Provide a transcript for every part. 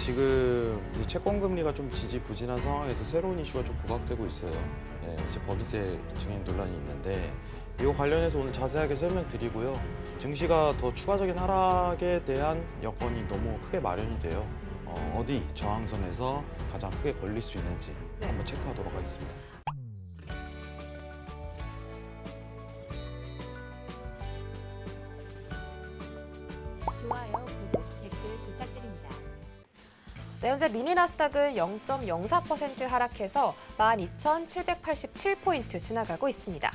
지금 이 채권 금리가 좀 지지부진한 상황에서 새로운 이슈가 좀 부각되고 있어요. 이제 법인세 증액 논란이 있는데 이거 관련해서 오늘 자세하게 설명드리고요. 증시가 더 추가적인 하락에 대한 여건이 너무 크게 마련이 돼요. 어디 저항선에서 가장 크게 걸릴 수 있는지 한번 체크하도록 하겠습니다. 좋아요, 구독, 댓글 부탁드립니다. 네, 현재 미니 나스닥은 0.04% 하락해서 12,787포인트 지나가고 있습니다.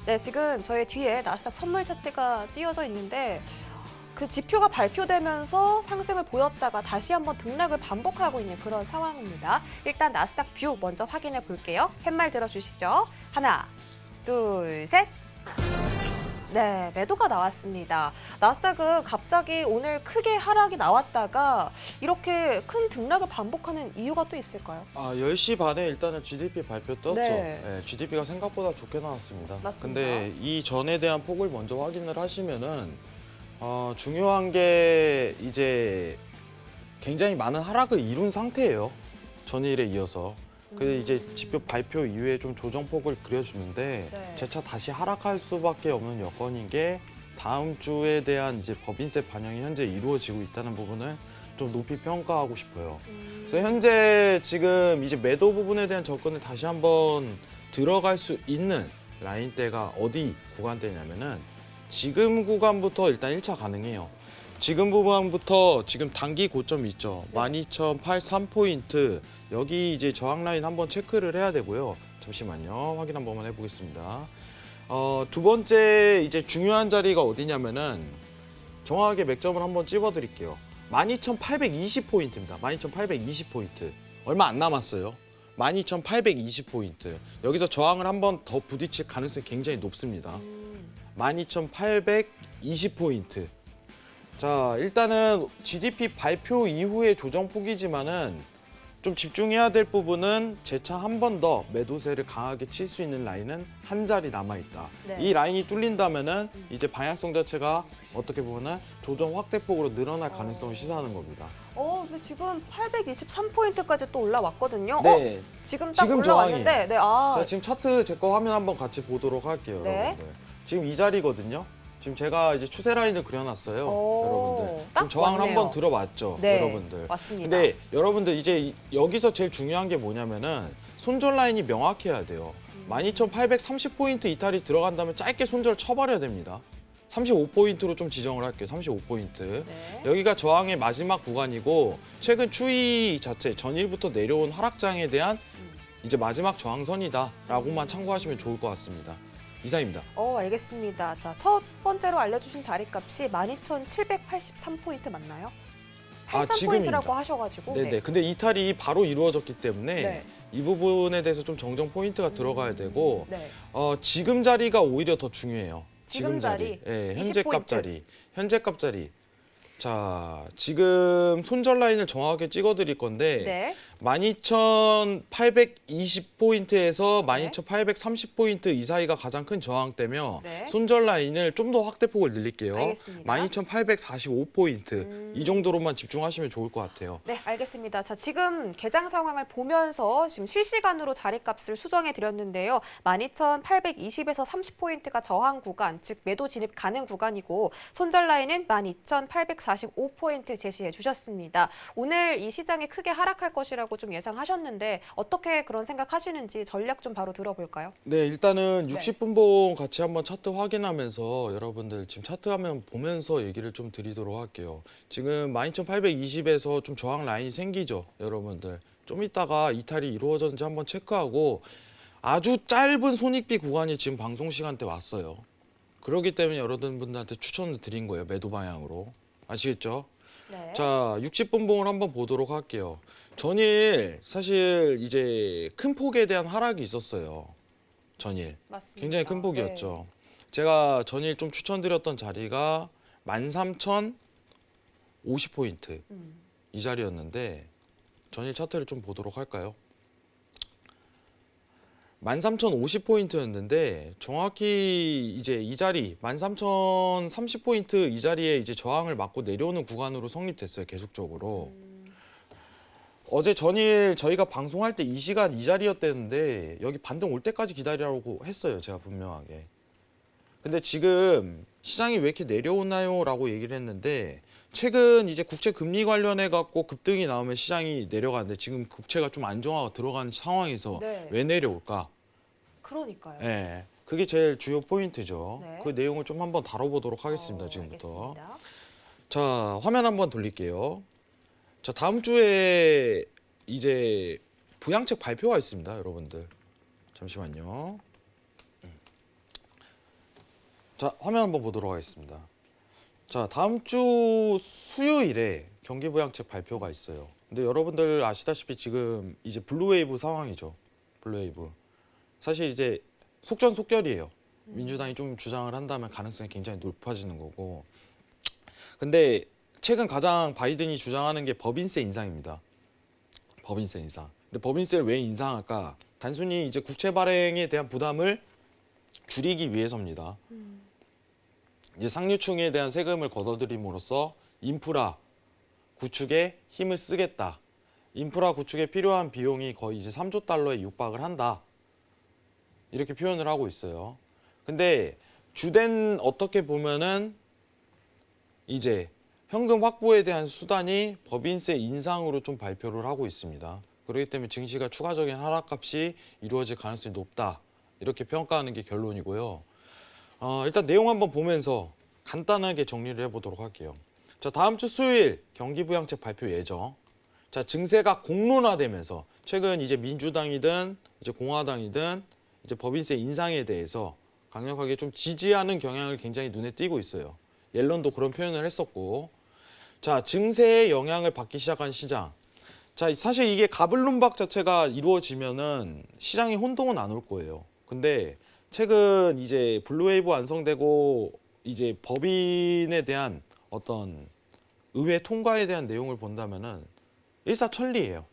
네, 지금 저희 뒤에 나스닥 선물 차트가 띄워져 있는데 그 지표가 발표되면서 상승을 보였다가 다시 한번 등락을 반복하고 있는 그런 상황입니다. 일단 나스닥 뷰 먼저 확인해 볼게요. 팻말 들어주시죠. 하나, 둘, 셋. 네, 매도가 나왔습니다. 나스닥은 갑자기 오늘 크게 하락이 나왔다가 이렇게 큰 등락을 반복하는 이유가 또 있을까요? 10시 반에 일단은 GDP 발표 떴죠. 네. GDP가 생각보다 좋게 나왔습니다. 맞습니다. 근데 이 전에 대한 폭을 먼저 확인을 하시면은 중요한 게 이제 굉장히 많은 하락을 이룬 상태예요. 전일에 이어서. 그래서 이제 지표 발표 이후에 좀 조정폭을 그려주는데 네. 재차 다시 하락할 수밖에 없는 여건인 게 다음 주에 대한 이제 법인세 반영이 현재 이루어지고 있다는 부분을 좀 높이 평가하고 싶어요. 그래서 현재 지금 이제 매도 부분에 대한 접근을 다시 한번 들어갈 수 있는 라인대가 어디 구간대냐면은 지금 구간부터 일단 1차 가능해요. 지금 구간부터 지금 단기 고점 있죠. 12,083포인트. 여기 이제 저항 라인 한번 체크를 해야 되고요. 잠시만요. 확인 한 번만 해보겠습니다. 두 번째 이제 중요한 자리가 어디냐면은 정확하게 맥점을 한번 찝어드릴게요. 12,820포인트입니다. 12,820포인트. 얼마 안 남았어요. 12,820포인트. 여기서 저항을 한번 더 부딪힐 가능성이 굉장히 높습니다. 12,820포인트. 자, 일단은 GDP 발표 이후의 조정폭이지만은 좀 집중해야 될 부분은 재차 한 번 더 매도세를 강하게 칠 수 있는 라인은 한 자리 남아있다. 네. 이 라인이 뚫린다면은 이제 방향성 자체가 어떻게 보면은 조정 확대폭으로 늘어날 가능성을 시사하는 겁니다. 근데 지금 823포인트까지 또 올라왔거든요. 네. 지금 딱 지금 올라왔는데, 네, 자, 지금 차트 제 거 화면 한번 같이 보도록 할게요, 네. 여러분들. 지금 이 자리거든요. 지금 제가 이제 추세 라인을 그려놨어요, 여러분들. 딱 지금 저항을 왔네요. 한번 들어봤죠, 네, 여러분들. 맞습니다. 근데 여러분들 이제 여기서 제일 중요한 게 뭐냐면은 손절 라인이 명확해야 돼요. 12,830포인트 이탈이 들어간다면 짧게 손절 쳐버려야 됩니다. 35포인트로 좀 지정을 할게요. 35포인트. 네. 여기가 저항의 마지막 구간이고 최근 추이 자체 전일부터 내려온 하락장에 대한 이제 마지막 저항선이다라고만 참고하시면 좋을 것 같습니다. 이상입니다. 알겠습니다. 자, 첫 번째로 알려주신 자리값이 12,783포인트 맞나요? 지금입니다. 83포인트라고 하셔가지고. 네네. 근데 이탈이 바로 이루어졌기 때문에 네. 이 부분에 대해서 좀 정정 포인트가 들어가야 되고 네. 지금 자리가 오히려 더 중요해요. 지금 자리? 예, 현재 20포인트. 값 자리. 현재 값 자리. 자, 지금 손절 라인을 정확하게 찍어 드릴 건데 네. 12,820포인트에서 12,830포인트 이 사이가 가장 큰 저항대며 네. 손절 라인을 좀 더 확대폭을 늘릴게요. 알겠습니다. 12,845포인트 이 정도로만 집중하시면 좋을 것 같아요. 네, 알겠습니다. 자, 지금 개장 상황을 보면서 지금 실시간으로 자리값을 수정해 드렸는데요. 12,820에서 30포인트가 저항 구간, 즉 매도 진입 가능 구간이고 손절 라인은 12,845포인트 제시해 주셨습니다. 오늘 이 시장이 크게 하락할 것이라고 좀 예상하셨는데 어떻게 그런 생각하시는지 전략 좀 바로 들어볼까요? 네, 일단은 네. 60분봉 같이 한번 차트 확인하면서 여러분들 지금 차트 화면 보면서 얘기를 좀 드리도록 할게요. 지금 12,820에서 좀 저항 라인이 생기죠, 여러분들. 좀 이따가 이탈이 이루어졌는지 한번 체크하고 아주 짧은 손익비 구간이 지금 방송 시간대 왔어요. 그렇기 때문에 여러분들한테 추천을 드린 거예요, 매도 방향으로. 아시겠죠? 네. 자, 60분봉을 한번 보도록 할게요. 전일 사실 이제 큰 폭에 대한 하락이 있었어요. 전일. 맞습니다. 굉장히 큰 폭이었죠. 네. 제가 전일 좀 추천드렸던 자리가 13,050포인트 이 자리였는데 전일 차트를 좀 보도록 할까요? 13,050포인트였는데 정확히 이제 이 자리 13,030포인트 이 자리에 이제 저항을 맞고 내려오는 구간으로 성립됐어요. 계속적으로. 어제 전일 저희가 방송할 때 이 시간 이 자리였대는데 여기 반등 올 때까지 기다리라고 했어요. 제가 분명하게. 근데 지금 시장이 왜 이렇게 내려오나요? 라고 얘기를 했는데 최근 이제 국채 금리 관련해 갖고 급등이 나오면 시장이 내려가는데 지금 국채가 좀 안정화가 들어가는 상황에서 네. 왜 내려올까? 그러니까요. 네, 그게 제일 주요 포인트죠. 네. 그 내용을 좀 한번 다뤄보도록 하겠습니다. 지금부터. 알겠습니다. 자, 화면 한번 돌릴게요. 자, 다음 주에 이제 부양책 발표가 있습니다, 여러분들. 잠시만요. 자, 화면 한번 보도록 하겠습니다. 자, 다음 주 수요일에 경기부양책 발표가 있어요. 근데 여러분들 아시다시피 지금 이제 블루웨이브 상황이죠. 블루웨이브. 사실 이제 속전속결이에요. 민주당이 좀 주장을 한다면 가능성이 굉장히 높아지는 거고. 근데 최근 가장 바이든이 주장하는 게 법인세 인상입니다. 법인세 인상. 근데 법인세를 왜 인상할까? 단순히 이제 국채 발행에 대한 부담을 줄이기 위해서입니다. 이제 상류층에 대한 세금을 걷어들임으로써 인프라 구축에 힘을 쓰겠다. 인프라 구축에 필요한 비용이 거의 이제 3조 달러에 육박을 한다. 이렇게 표현을 하고 있어요. 근데 주된 어떻게 보면은 이제 현금 확보에 대한 수단이 법인세 인상으로 좀 발표를 하고 있습니다. 그렇기 때문에 증시가 추가적인 하락값이 이루어질 가능성이 높다. 이렇게 평가하는 게 결론이고요. 일단 내용 한번 보면서 간단하게 정리를 해보도록 할게요. 자, 다음 주 수요일 경기부양책 발표 예정. 자, 증세가 공론화되면서 최근 이제 민주당이든 이제 공화당이든 이제 법인세 인상에 대해서 강력하게 좀 지지하는 경향을 굉장히 눈에 띄고 있어요. 옐런도 그런 표현을 했었고. 자, 증세의 영향을 받기 시작한 시장. 자, 사실 이게 가불론박 자체가 이루어지면은 시장이 혼동은 안 올 거예요. 근데 최근 이제 블루웨이브 완성되고 이제 법인에 대한 어떤 의회 통과에 대한 내용을 본다면은 일사천리예요.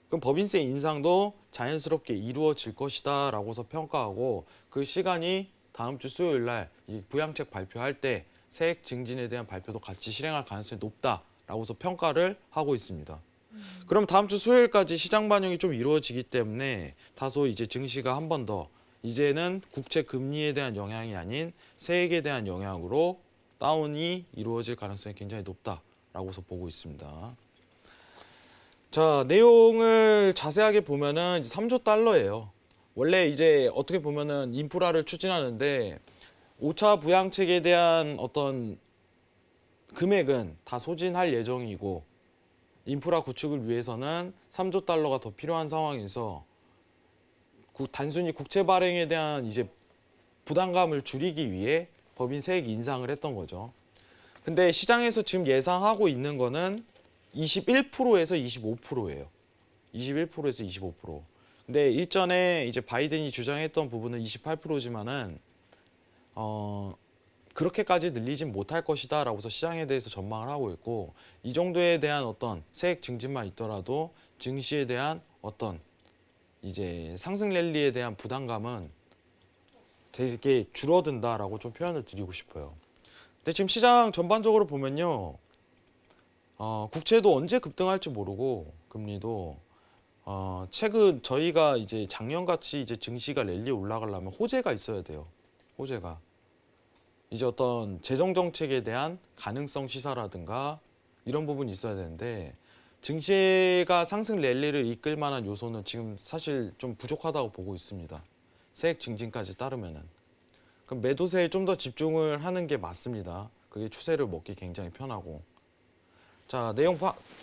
그럼 법인세 인상도 자연스럽게 이루어질 것이다라고서 평가하고 그 시간이 다음 주 수요일 날 이 부양책 발표할 때 세액 증진에 대한 발표도 같이 실행할 가능성이 높다라고서 평가를 하고 있습니다. 그럼 다음 주 수요일까지 시장 반영이 좀 이루어지기 때문에 다소 이제 증시가 한 번 더 이제는 국채 금리에 대한 영향이 아닌 세액에 대한 영향으로 다운이 이루어질 가능성이 굉장히 높다라고서 보고 있습니다. 자, 내용을 자세하게 보면은 이제 3조 달러예요. 원래 이제 어떻게 보면은 인프라를 추진하는데 5차 부양책에 대한 어떤 금액은 다 소진할 예정이고 인프라 구축을 위해서는 3조 달러가 더 필요한 상황에서 단순히 국채 발행에 대한 이제 부담감을 줄이기 위해 법인 세액 인상을 했던 거죠. 근데 시장에서 지금 예상하고 있는 거는 21%에서 25%예요. 21%에서 25%. 근데 일전에 이제 바이든이 주장했던 부분은 28%지만은 그렇게까지 늘리진 못할 것이다라고서 시장에 대해서 전망을 하고 있고 이 정도에 대한 어떤 세액 증진만 있더라도 증시에 대한 어떤 이제 상승 랠리에 대한 부담감은 되게 줄어든다라고 좀 표현을 드리고 싶어요. 근데 지금 시장 전반적으로 보면요, 국채도 언제 급등할지 모르고 금리도 최근 저희가 이제 작년같이 이제 증시가 랠리 올라가려면 호재가 있어야 돼요. 호재가 이제 어떤 재정 정책에 대한 가능성 시사라든가 이런 부분이 있어야 되는데 증시가 상승 랠리를 이끌 만한 요소는 지금 사실 좀 부족하다고 보고 있습니다. 세액 증진까지 따르면은. 그럼 매도세에 좀 더 집중을 하는 게 맞습니다. 그게 추세를 먹기 굉장히 편하고. 자, 내용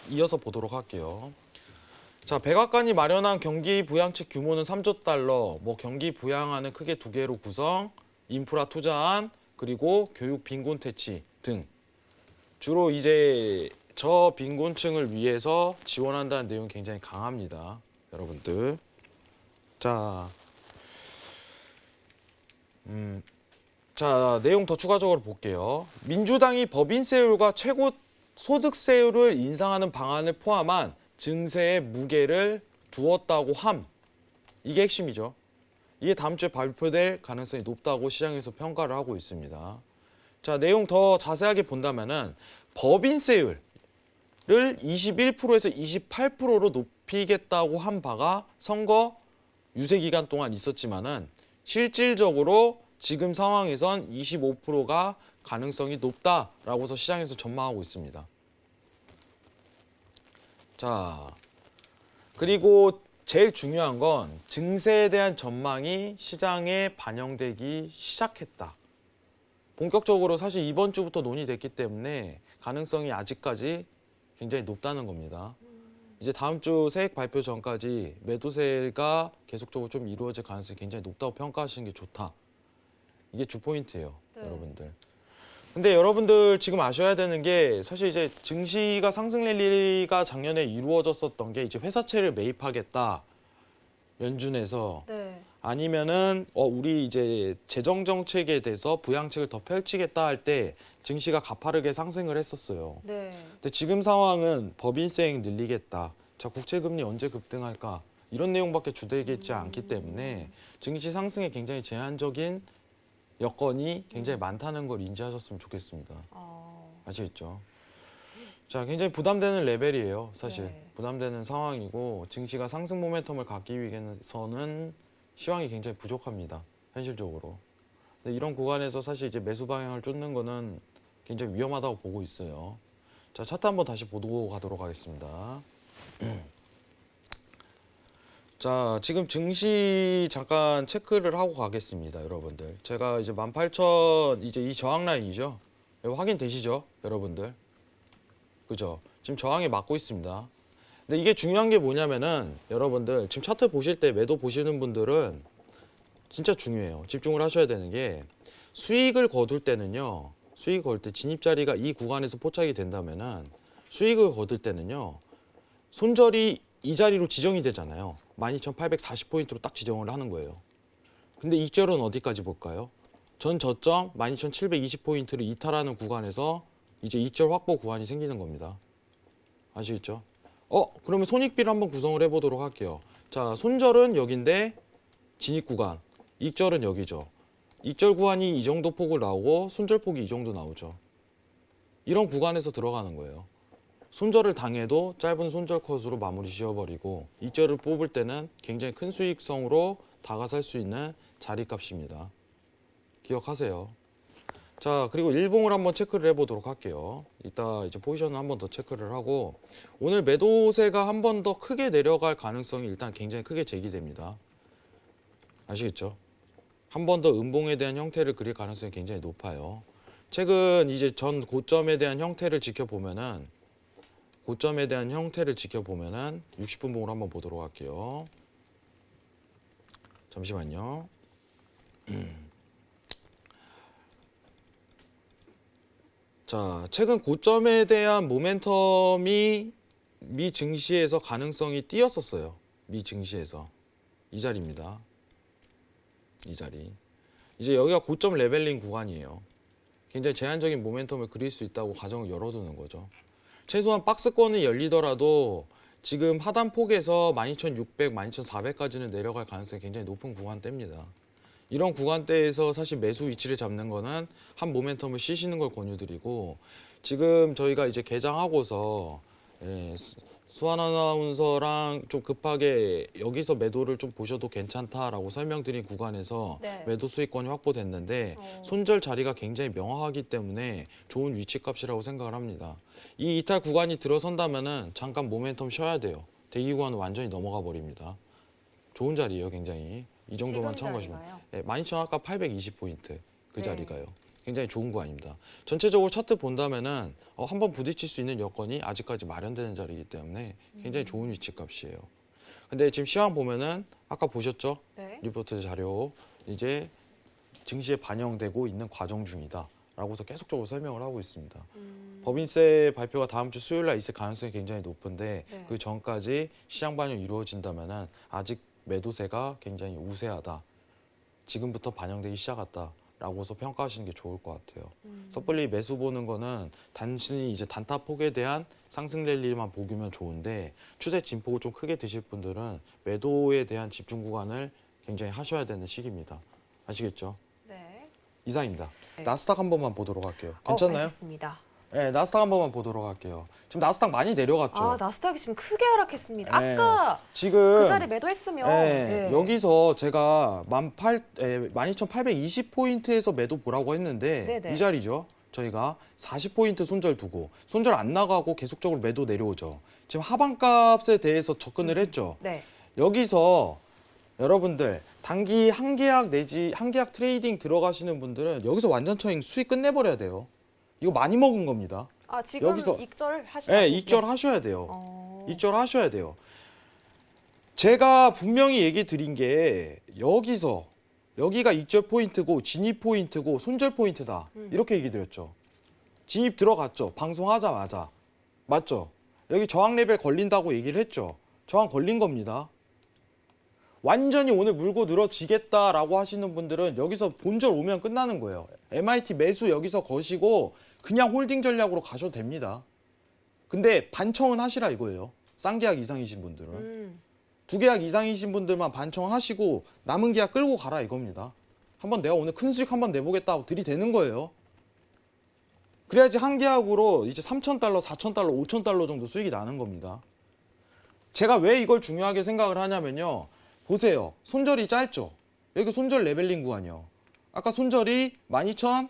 이어서 보도록 할게요. 자, 백악관이 마련한 경기 부양책 규모는 3조 달러, 뭐 경기 부양안은 크게 두 개로 구성, 인프라 투자안, 그리고 교육 빈곤 퇴치 등 주로 이제 저빈곤층을 위해서 지원한다는 내용이 굉장히 강합니다. 여러분들. 자, 자, 내용 더 추가적으로 볼게요. 민주당이 법인세율과 최고 소득세율을 인상하는 방안을 포함한 증세의 무게를 두었다고 함. 이게 핵심이죠. 이게 다음 주에 발표될 가능성이 높다고 시장에서 평가를 하고 있습니다. 자, 내용 더 자세하게 본다면은 법인세율을 21%에서 28%로 높이겠다고 한 바가 선거 유세 기간 동안 있었지만은 실질적으로 지금 상황에선 25%가 가능성이 높다라고서 시장에서 전망하고 있습니다. 자, 그리고 제일 중요한 건 증세에 대한 전망이 시장에 반영되기 시작했다. 본격적으로 사실 이번 주부터 논의됐기 때문에 가능성이 아직까지 굉장히 높다는 겁니다. 이제 다음 주 세액 발표 전까지 매도세가 계속적으로 좀 이루어질 가능성이 굉장히 높다고 평가하시는 게 좋다. 이게 주 포인트예요, 네. 여러분들. 근데 여러분들 지금 아셔야 되는 게 사실 이제 증시가 상승 랠리가 작년에 이루어졌었던 게 이제 회사채를 매입하겠다. 연준에서 네. 아니면은 우리 이제 재정 정책에 대해서 부양책을 더 펼치겠다 할 때 증시가 가파르게 상승을 했었어요. 네. 근데 지금 상황은 법인세액 늘리겠다. 자, 국채금리 언제 급등할까? 이런 내용밖에 주되겠지 않기 때문에 증시 상승에 굉장히 제한적인 여건이 굉장히 많다는 걸 인지하셨으면 좋겠습니다. 아시겠죠? 자, 굉장히 부담되는 레벨이에요, 사실. 네. 부담되는 상황이고 증시가 상승 모멘텀을 갖기 위해서는 시황이 굉장히 부족합니다, 현실적으로. 근데 이런 구간에서 사실 이제 매수 방향을 쫓는 거는 굉장히 위험하다고 보고 있어요. 자, 차트 한번 다시 보고 가도록 하겠습니다. 자, 지금 증시 잠깐 체크를 하고 가겠습니다, 여러분들. 제가 이제 18,000 이제 이 저항 라인이죠. 이거 확인되시죠, 여러분들? 그죠? 지금 저항에 맞고 있습니다. 근데 이게 중요한 게 뭐냐면은 여러분들 지금 차트 보실 때 매도 보시는 분들은 진짜 중요해요. 집중을 하셔야 되는 게 수익을 거둘 때는요. 수익 거둘 때 진입 자리가 이 구간에서 포착이 된다면은 수익을 거둘 때는요. 손절이 이 자리로 지정이 되잖아요. 12,840포인트로 딱 지정을 하는 거예요. 근데 익절은 어디까지 볼까요? 전 저점 12,720포인트를 이탈하는 구간에서 이제 익절 확보 구간이 생기는 겁니다. 아시겠죠? 그러면 손익비를 한번 구성을 해보도록 할게요. 자, 손절은 여긴데 진입 구간, 익절은 여기죠. 익절 구간이 이 정도 폭을 나오고 손절 폭이 이 정도 나오죠. 이런 구간에서 들어가는 거예요. 손절을 당해도 짧은 손절 컷으로 마무리 지어버리고 익절을 뽑을 때는 굉장히 큰 수익성으로 다가설 수 있는 자리값입니다. 기억하세요. 자, 그리고 일봉을 한번 체크를 해보도록 할게요. 이따 이제 포지션을 한번 더 체크를 하고 오늘 매도세가 한 번 더 크게 내려갈 가능성이 일단 굉장히 크게 제기됩니다. 아시겠죠? 한 번 더 음봉에 대한 형태를 그릴 가능성이 굉장히 높아요. 최근 이제 전 고점에 대한 형태를 지켜보면은 60분봉으로 한번 보도록 할게요. 잠시만요. 자, 최근 고점에 대한 모멘텀이 미 증시에서 가능성이 띄었었어요. 미 증시에서. 이 자리입니다. 이 자리. 이제 여기가 고점 레벨링 구간이에요. 굉장히 제한적인 모멘텀을 그릴 수 있다고 가정을 열어두는 거죠. 최소한 박스권이 열리더라도 지금 하단폭에서 12,600, 12,400까지는 내려갈 가능성이 굉장히 높은 구간대입니다. 이런 구간대에서 사실 매수 위치를 잡는 거는 한 모멘텀을 쉬시는 걸 권유드리고 지금 저희가 이제 개장하고서 수환 아나운서랑 좀 급하게 여기서 매도를 좀 보셔도 괜찮다라고 설명드린 구간에서 네. 매도 수익권이 확보됐는데 손절 자리가 굉장히 명확하기 때문에 좋은 위치값이라고 생각을 합니다. 이 이탈 구간이 들어선다면은 잠깐 모멘텀 쉬어야 돼요. 대기 구간은 완전히 넘어가 버립니다. 좋은 자리예요, 굉장히. 이 정도만 지금 참고하시면. 자리가요? 네, 12,000 아까 820포인트 그 네. 자리가요. 굉장히 좋은 구간입니다. 전체적으로 차트 본다면은 한번 부딪힐 수 있는 여건이 아직까지 마련되는 자리이기 때문에 굉장히 좋은 위치값이에요. 근데 지금 시황 보면은 아까 보셨죠? 네. 리포트 자료 이제 증시에 반영되고 있는 과정 중이다라고서 계속적으로 설명을 하고 있습니다. 법인세 발표가 다음 주 수요일 날 있을 가능성이 굉장히 높은데 네. 그 전까지 시장 반영이 이루어진다면은 아직 매도세가 굉장히 우세하다. 지금부터 반영되기 시작했다라고서 평가하시는 게 좋을 것 같아요. 섣불리 매수 보는 거는 단순히 이제 단타폭에 대한 상승 랠리만 보기면 좋은데 추세 진폭을 좀 크게 드실 분들은 매도에 대한 집중 구간을 굉장히 하셔야 되는 시기입니다. 아시겠죠? 네. 이상입니다. 네. 나스닥 한 번만 보도록 할게요. 괜찮나요? 알겠습니다. 네, 나스닥 한 번만 보도록 할게요. 지금 나스닥 많이 내려갔죠? 아, 나스닥이 지금 크게 하락했습니다. 네. 아까 지금 그 자리 매도했으면 네, 네. 여기서 제가 12,820포인트에서 매도 보라고 했는데 네네. 이 자리죠. 저희가 40포인트 손절 두고 손절 안 나가고 계속적으로 매도 내려오죠. 지금 하방값에 대해서 접근을 했죠. 네. 여기서 여러분들 단기 한 계약 내지 한 계약 트레이딩 들어가시는 분들은 여기서 완전 처형 수익 끝내버려야 돼요. 이거 많이 먹은 겁니다. 아, 지금 여기서- 익절 하시나요? 네, 익절 하셔야 돼요. 어... 익절 하셔야 돼요. 제가 분명히 얘기 드린 게 여기가 익절 포인트고 진입 포인트고 손절 포인트다. 이렇게 얘기 드렸죠. 진입 들어갔죠. 방송하자마자. 맞죠? 여기 저항 레벨 걸린다고 얘기를 했죠. 저항 걸린 겁니다. 완전히 오늘 물고 늘어지겠다라고 하시는 분들은 여기서 본절 오면 끝나는 거예요. MIT 매수 여기서 거시고 그냥 홀딩 전략으로 가셔도 됩니다. 근데 반청은 하시라 이거예요. 쌍계약 이상이신 분들은. 두 계약 이상이신 분들만 반청하시고 남은 계약 끌고 가라 이겁니다. 한번 내가 오늘 큰 수익 한번 내보겠다고 들이대는 거예요. 그래야지 한 계약으로 이제 3,000달러, 4,000달러, 5,000달러 정도 수익이 나는 겁니다. 제가 왜 이걸 중요하게 생각을 하냐면요. 보세요. 손절이 짧죠. 여기 손절 레벨링 구간이요. 아까 손절이 12,300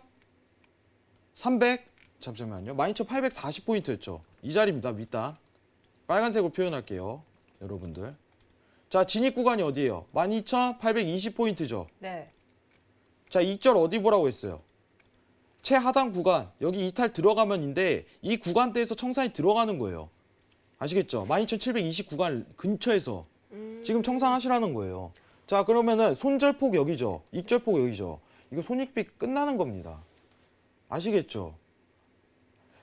잠시만요. 12,840포인트였죠. 이 자리입니다. 윗단. 빨간색으로 표현할게요. 여러분들. 자, 진입 구간이 어디예요? 12,820포인트죠. 네. 자, 이절 어디 보라고 했어요? 최하단 구간. 여기 이탈 들어가면인데 이 구간대에서 청산이 들어가는 거예요. 아시겠죠? 12,720 구간 근처에서 지금 청산하시라는 거예요. 자, 그러면은 손절폭 여기죠. 익절폭 여기죠. 이거 손익비 끝나는 겁니다. 아시겠죠?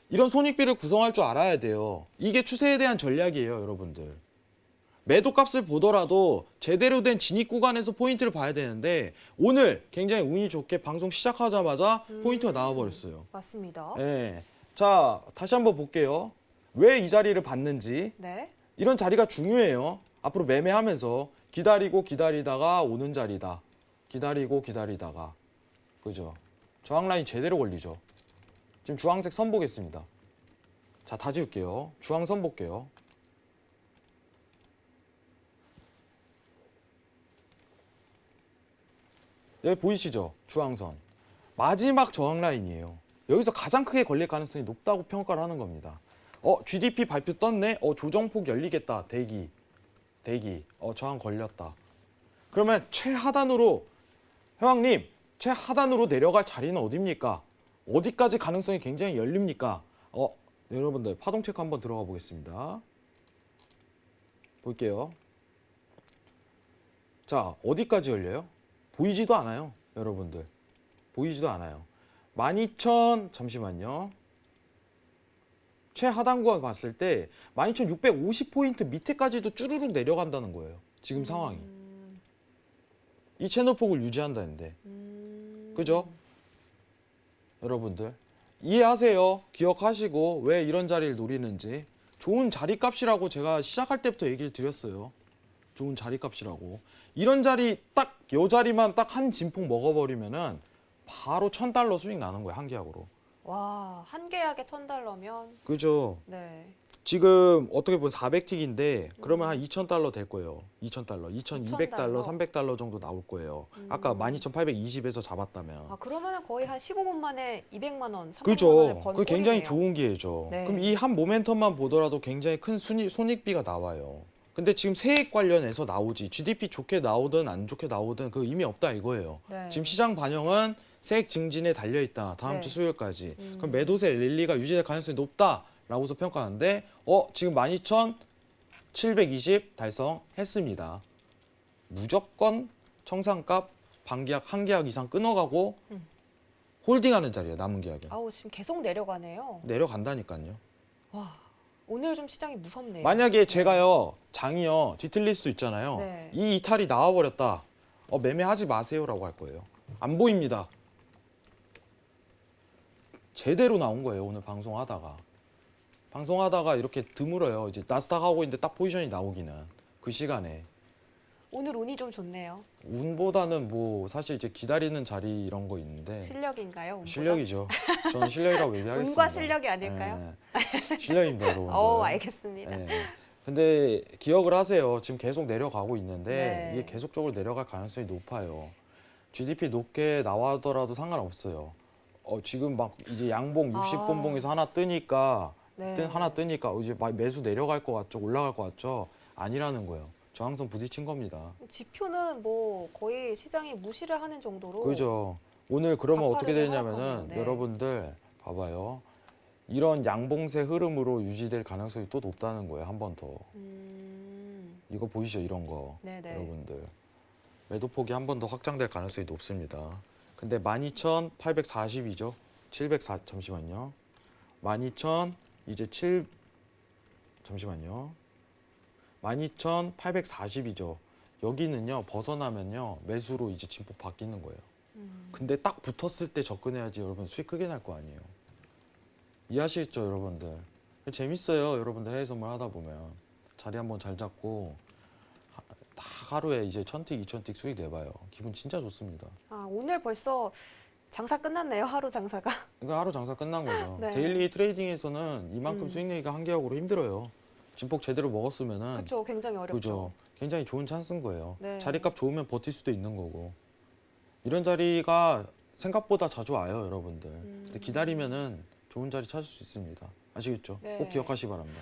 이런 손익비를 구성할 줄 알아야 돼요. 이게 추세에 대한 전략이에요, 여러분들. 매도값을 보더라도 제대로 된 진입 구간에서 포인트를 봐야 되는데 오늘 굉장히 운이 좋게 방송 시작하자마자 포인트가 나와버렸어요. 맞습니다. 네. 자, 다시 한번 볼게요. 왜 이 자리를 봤는지. 네. 이런 자리가 중요해요. 앞으로 매매하면서 기다리고 기다리다가 오는 자리다. 기다리고 기다리다가. 그죠? 저항 라인 제대로 걸리죠. 지금 주황색 선 보겠습니다. 자, 다 지울게요. 주황 선 볼게요. 여기 보이시죠? 주황선. 마지막 저항 라인이에요. 여기서 가장 크게 걸릴 가능성이 높다고 평가를 하는 겁니다. GDP 발표 떴네? 조정폭 열리겠다. 대기. 저항 걸렸다. 그러면 최하단으로, 회왕님, 최하단으로 내려갈 자리는 어디입니까? 어디까지 가능성이 굉장히 열립니까? 여러분들, 파동 체크 한번 들어가 보겠습니다. 볼게요. 자, 어디까지 열려요? 보이지도 않아요, 여러분들. 보이지도 않아요. 12,000, 잠시만요. 최하단 구간 봤을 때 12,650포인트 밑에까지도 쭈루룩 내려간다는 거예요. 지금 상황이. 이 채널 폭을 유지한다는데. 그죠? 여러분들. 이해하세요. 기억하시고 왜 이런 자리를 노리는지. 좋은 자리값이라고 제가 시작할 때부터 얘기를 드렸어요. 좋은 자리값이라고. 이런 자리 딱 요 자리만 딱 한 진폭 먹어버리면은 바로 $1,000 수익 나는 거예요. 한 계약으로. 와, 한 계약에 $1,000면 그죠? 네. 지금 어떻게 보면 400틱인데 그러면 한 $2,000 될 거예요. $2,000, $2,200, $300 정도 나올 거예요. 아까 12,820에서 잡았다면. 아, 그러면 거의 한 15분 만에 200만 원, 300만 원을 그죠? 번 그 굉장히 꼴이네요. 좋은 기회죠. 네. 그럼 이 한 모멘텀만 보더라도 굉장히 큰 손익비가 나와요. 근데 지금 세액 관련해서 나오지 GDP 좋게 나오든 안 좋게 나오든 그 의미 없다 이거예요. 네. 지금 시장 반영은 세액 증진에 달려있다. 다음 네. 주 수요일까지. 그럼 매도세 랠리가 유지될 가능성이 높다라고서 평가하는데 지금 12,720 달성했습니다. 무조건 청산값 반계약 한 계약 이상 끊어가고 홀딩하는 자리예요. 남은 계약은. 아우, 지금 계속 내려가네요. 내려간다니까요. 와, 오늘 좀 시장이 무섭네요. 만약에 제가요 장이요 뒤틀릴 수 있잖아요. 네. 이 이탈이 나와버렸다. 매매하지 마세요라고 할 거예요. 안 보입니다. 제대로 나온 거예요. 오늘 방송하다가 이렇게 드물어요. 이제 나스닥 하고 있는데 딱 포지션이 나오기는 그 시간에 오늘 운이 좀 좋네요. 운보다는 뭐 사실 이제 기다리는 자리 이런 거 있는데 실력인가요? 운보다? 실력이죠. 저는 실력이라고 얘기하겠습니다. 운과 실력이 아닐까요? 실력입니다, 여러분들. 알겠습니다. 네. 근데 기억을 하세요. 지금 계속 내려가고 있는데 네. 이게 계속적으로 내려갈 가능성이 높아요. GDP 높게 나와더라도 상관없어요. 지금 막 이제 양봉 60분봉에서 하나 뜨니까 네. 하나 뜨니까 이제 막 매수 내려갈 것 같죠? 올라갈 것 같죠? 아니라는 거예요. 저항선 부딪힌 겁니다. 지표는 뭐 거의 시장이 무시를 하는 정도로 그죠? 오늘 그러면 어떻게 가파르게 되냐면은 하락하네요. 네. 여러분들 봐봐요. 이런 양봉세 흐름으로 유지될 가능성이 또 높다는 거예요. 한 번 더. 이거 보이시죠? 이런 거. 네네. 여러분들. 매도폭이 한 번 더 확장될 가능성이 높습니다. 근데 12,840이죠. 704 잠시만요. 12,000 이제 7 잠시만요. 12,840이죠. 여기는요. 벗어나면요. 매수로 이제 진폭 바뀌는 거예요. 근데 딱 붙었을 때 접근해야지 여러분 수익 크게 날 거 아니에요. 이해하시겠죠, 여러분들? 재밌어요, 여러분들 해외 선물 하다 보면 자리 한번 잘 잡고 다 하루에 이제 1,000틱, 2,000틱 수익 내봐요. 기분 진짜 좋습니다. 아, 오늘 벌써 장사 끝났네요. 하루 장사가. 이거 하루 장사 끝난 거죠. 네. 데일리 트레이딩에서는 이만큼 수익 내기가 한계약으로 힘들어요. 진폭 제대로 먹었으면은 그렇죠. 굉장히 어렵죠. 그죠. 굉장히 좋은 찬스인 거예요. 네. 자리값 좋으면 버틸 수도 있는 거고. 이런 자리가 생각보다 자주 와요, 여러분들. 근데 기다리면은 좋은 자리 찾을 수 있습니다. 아시겠죠? 네. 꼭 기억하시기 바랍니다.